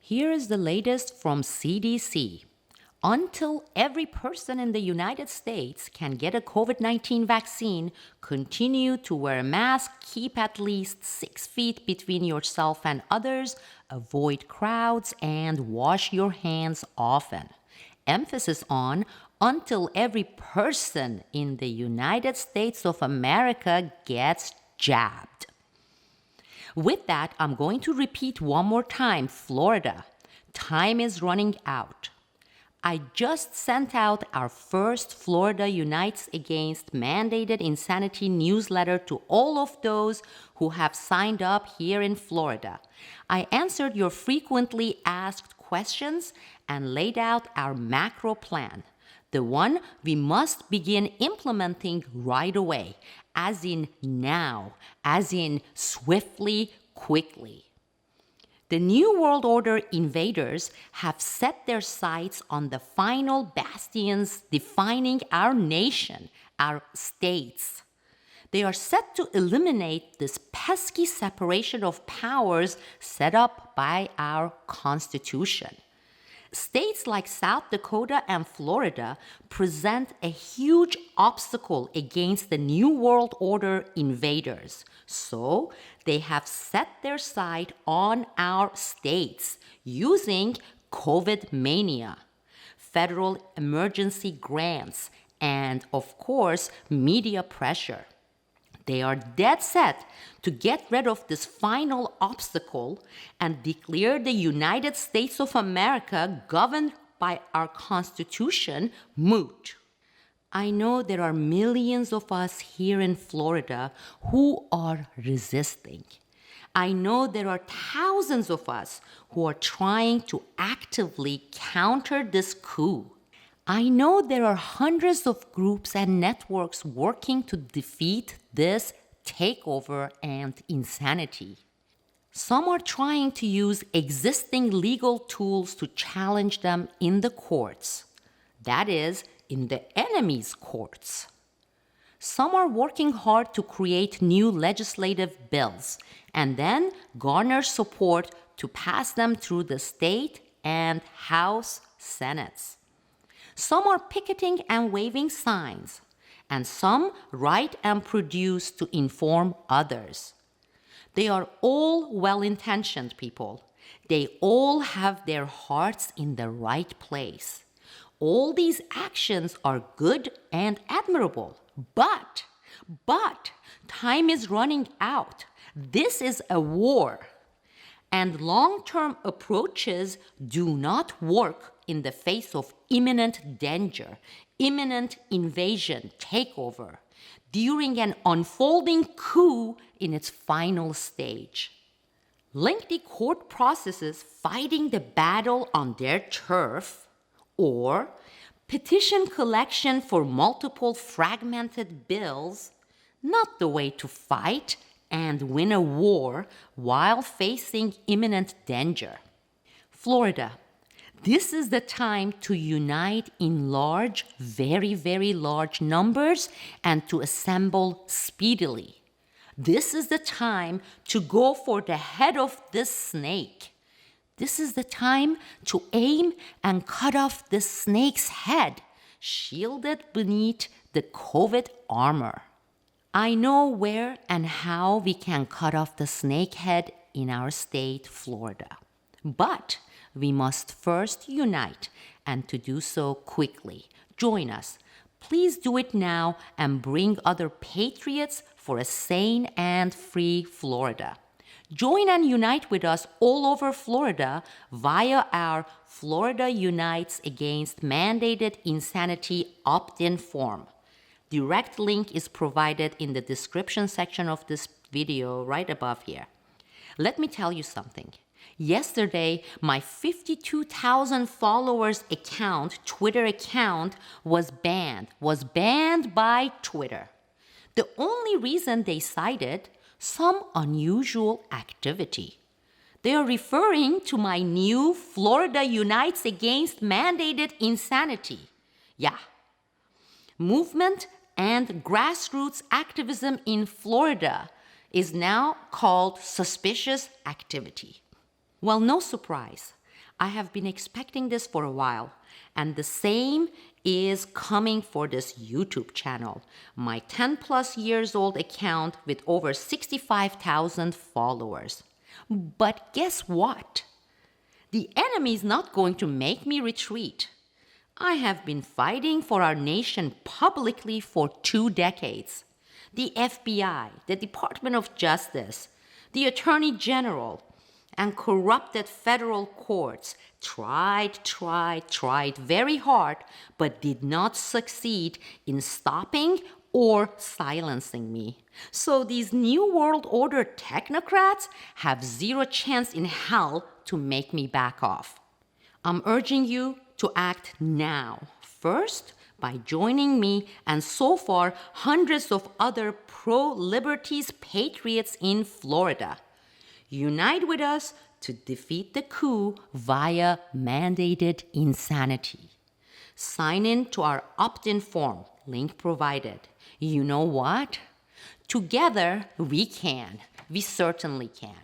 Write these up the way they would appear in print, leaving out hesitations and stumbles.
Here is the latest from CDC. Until every person in the United States can get a COVID-19 vaccine, continue to wear a mask, keep at least 6 feet between yourself and others, avoid crowds, and wash your hands often. Emphasis on until every person in the United States of America gets jabbed. With that, I'm going to repeat one more time, Florida. Time is running out. I just sent out our first Florida Unites Against Mandated Insanity newsletter to all of those who have signed up here in Florida. I answered your frequently asked questions and laid out our macro plan, the one we must begin implementing right away, as in now, as in swiftly, quickly. The New World Order invaders have set their sights on the final bastions defining our nation, our states. They are set to eliminate this pesky separation of powers set up by our Constitution. States like South Dakota and Florida present a huge obstacle against the New World Order invaders. So they have set their sight on our states using COVID mania, federal emergency grants, and of course, media pressure. They are dead set to get rid of this final obstacle and declare the United States of America, governed by our Constitution, moot. I know there are millions of us here in Florida who are resisting. I know there are thousands of us who are trying to actively counter this coup. I know there are hundreds of groups and networks working to defeat this takeover and insanity. Some are trying to use existing legal tools to challenge them in the courts, that is, in the enemy's courts. Some are working hard to create new legislative bills and then garner support to pass them through the state and House Senates. Some are picketing and waving signs, and some write and produce to inform others. They are all well-intentioned people. They all have their hearts in the right place. All these actions are good and admirable, but time is running out. This is a war, and long-term approaches do not work in the face of imminent danger, imminent invasion, takeover, during an unfolding coup in its final stage. Lengthy court processes fighting the battle on their turf, or petition collection for multiple fragmented bills, not the way to fight and win a war while facing imminent danger. Florida, this is the time to unite in large, very, very large numbers and to assemble speedily. This is the time to go for the head of this snake. This is the time to aim and cut off this snake's head, shielded beneath the COVID armor. I know where and how we can cut off the snake head in our state, Florida. But we must first unite, and to do so quickly. Join us. Please do it now and bring other patriots for a sane and free Florida. Join and unite with us all over Florida via our Florida Unites Against Mandated Insanity opt-in form. Direct link is provided in the description section of this video right above here. Let me tell you something. Yesterday, my 52,000 followers account, Twitter account, was banned by Twitter. The only reason they cited some unusual activity. They are referring to my new Florida Unites Against Mandated Insanity. Yeah. Movement and grassroots activism in Florida is now called suspicious activity. Well, no surprise. I have been expecting this for a while, and the same is coming for this YouTube channel, my 10 plus years old account with over 65,000 followers. But guess what? The enemy is not going to make me retreat. I have been fighting for our nation publicly for 2 decades. The FBI, the Department of Justice, the Attorney General, and corrupted federal courts tried very hard, but did not succeed in stopping or silencing me. So these New World Order technocrats have zero chance in hell to make me back off. I'm urging you to act now. First, by joining me and so far hundreds of other pro-liberties patriots in Florida. Unite with us to defeat the coup via mandated insanity. Sign in to our opt-in form, link provided. You know what? Together we can. We certainly can.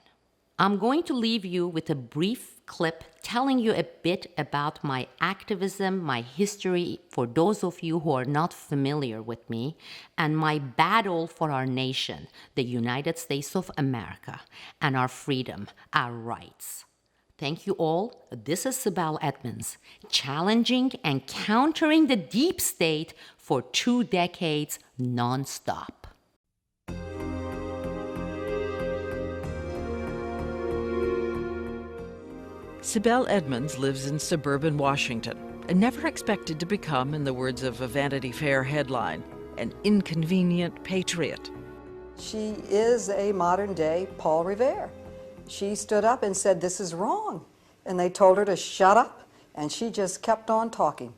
I'm going to leave you with a brief clip telling you a bit about my activism, my history for those of you who are not familiar with me, and my battle for our nation, the United States of America, and our freedom, our rights. Thank you all. This is Sibel Edmonds, challenging and countering the deep state for 2 decades nonstop. Sibel Edmonds lives in suburban Washington and never expected to become, in the words of a Vanity Fair headline, an inconvenient patriot. She is a modern-day Paul Revere. She stood up and said, "This is wrong." And they told her to shut up, and she just kept on talking.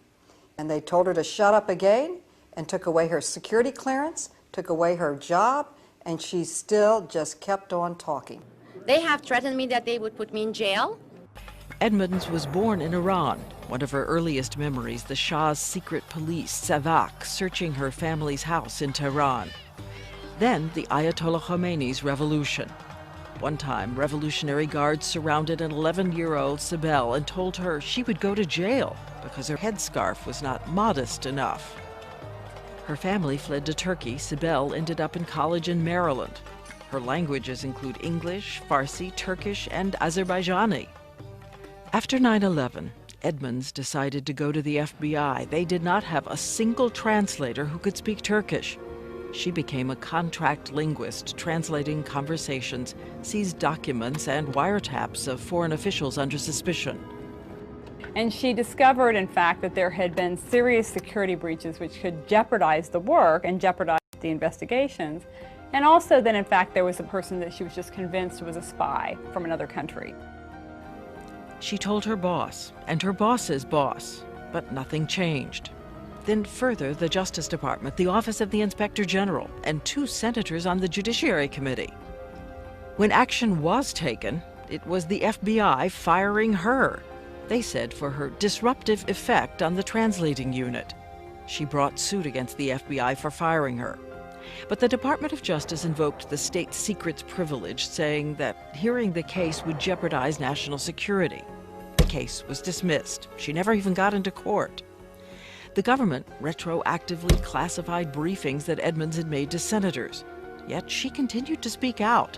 And they told her to shut up again and took away her security clearance, took away her job, and she still just kept on talking. They have threatened me that they would put me in jail. Edmonds was born in Iran. One of her earliest memories, the Shah's secret police, Savak, searching her family's house in Tehran. Then the Ayatollah Khomeini's revolution. One time, Revolutionary Guards surrounded an 11-year-old Sibel and told her she would go to jail because her headscarf was not modest enough. Her family fled to Turkey. Sibel ended up in college in Maryland. Her languages include English, Farsi, Turkish, and Azerbaijani. After 9/11, Edmonds decided to go to the FBI. They did not have a single translator who could speak Turkish. She became a contract linguist, translating conversations, seized documents, and wiretaps of foreign officials under suspicion. And she discovered, in fact, that there had been serious security breaches which could jeopardize the work and jeopardize the investigations. And also that, in fact, there was a person that she was just convinced was a spy from another country. She told her boss, and her boss's boss, but nothing changed. Then further, the Justice Department, the Office of the Inspector General, and 2 senators on the Judiciary Committee. When action was taken, it was the FBI firing her. They said for her disruptive effect on the translating unit. She brought suit against the FBI for firing her. But the Department of Justice invoked the state secrets privilege, saying that hearing the case would jeopardize national security. The case was dismissed. She never even got into court. The government retroactively classified briefings that Edmonds had made to senators, yet she continued to speak out.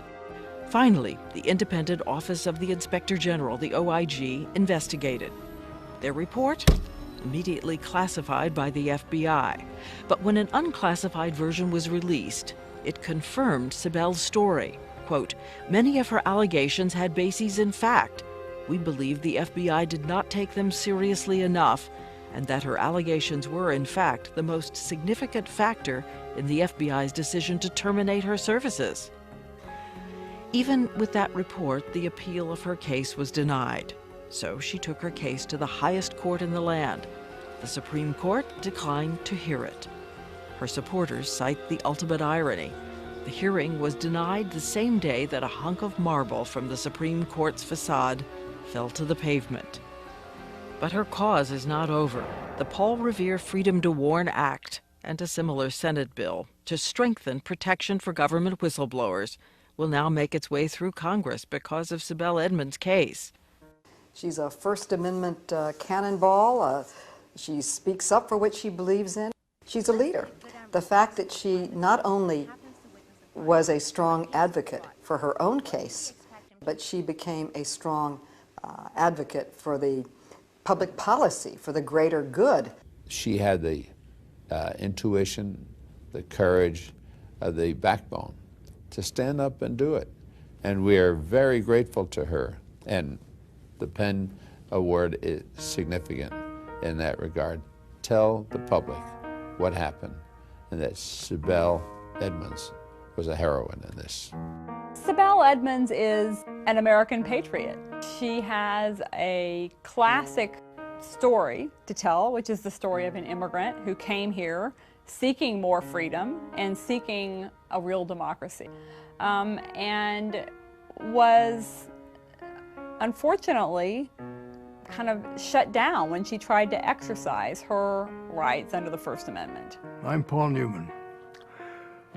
Finally, the independent Office of the Inspector General, the OIG, investigated. Their report? Immediately classified by the FBI. But when an unclassified version was released, it confirmed Sibel's story. Quote, "Many of her allegations had bases in fact. We believe the FBI did not take them seriously enough, and that her allegations were, in fact, the most significant factor in the FBI's decision to terminate her services." Even with that report, the appeal of her case was denied. So she took her case to the highest court in the land. The Supreme Court declined to hear it. Her supporters cite the ultimate irony. The hearing was denied the same day that a hunk of marble from the Supreme Court's facade fell to the pavement. But her cause is not over. The Paul Revere Freedom to Warn Act and a similar Senate bill to strengthen protection for government whistleblowers will now make its way through Congress because of Sibel Edmonds' case. She's a First Amendment cannonball. She speaks up for what she believes in. She's a leader. The fact that she not only was a strong advocate for her own case, but she became a strong advocate for the public policy, for the greater good. She had the intuition, the courage, the backbone to stand up and do it. And we are very grateful to her. And the Penn Award is significant in that regard. Tell the public what happened and that Sibel Edmonds was a heroine in this. Sibel Edmonds is an American patriot. She has a classic story to tell, which is the story of an immigrant who came here seeking more freedom and seeking a real democracy, and was unfortunately kind of shut down when she tried to exercise her rights under the First Amendment. I'm Paul Newman.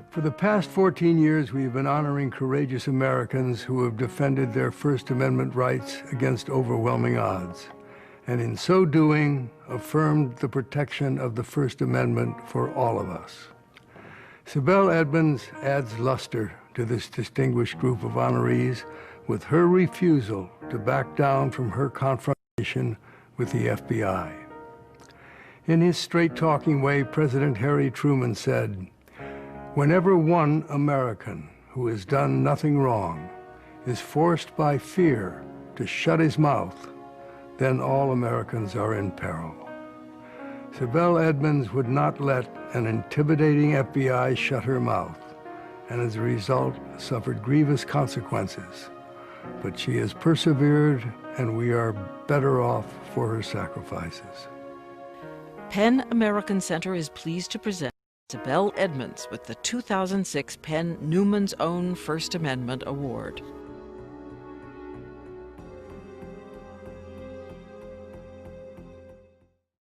For the past 14 years, we have been honoring courageous Americans who have defended their First Amendment rights against overwhelming odds, and in so doing, affirmed the protection of the First Amendment for all of us. Sibel Edmonds adds luster to this distinguished group of honorees with her refusal to back down from her confrontation with the FBI. In his straight-talking way, President Harry Truman said, "Whenever one American who has done nothing wrong is forced by fear to shut his mouth, then all Americans are in peril." Sibel Edmonds would not let an intimidating FBI shut her mouth, and as a result suffered grievous consequences. But she has persevered, and we are better off for her sacrifices. Penn American Center is pleased to present Sibel Edmonds with the 2006 Penn Newman's Own First Amendment Award.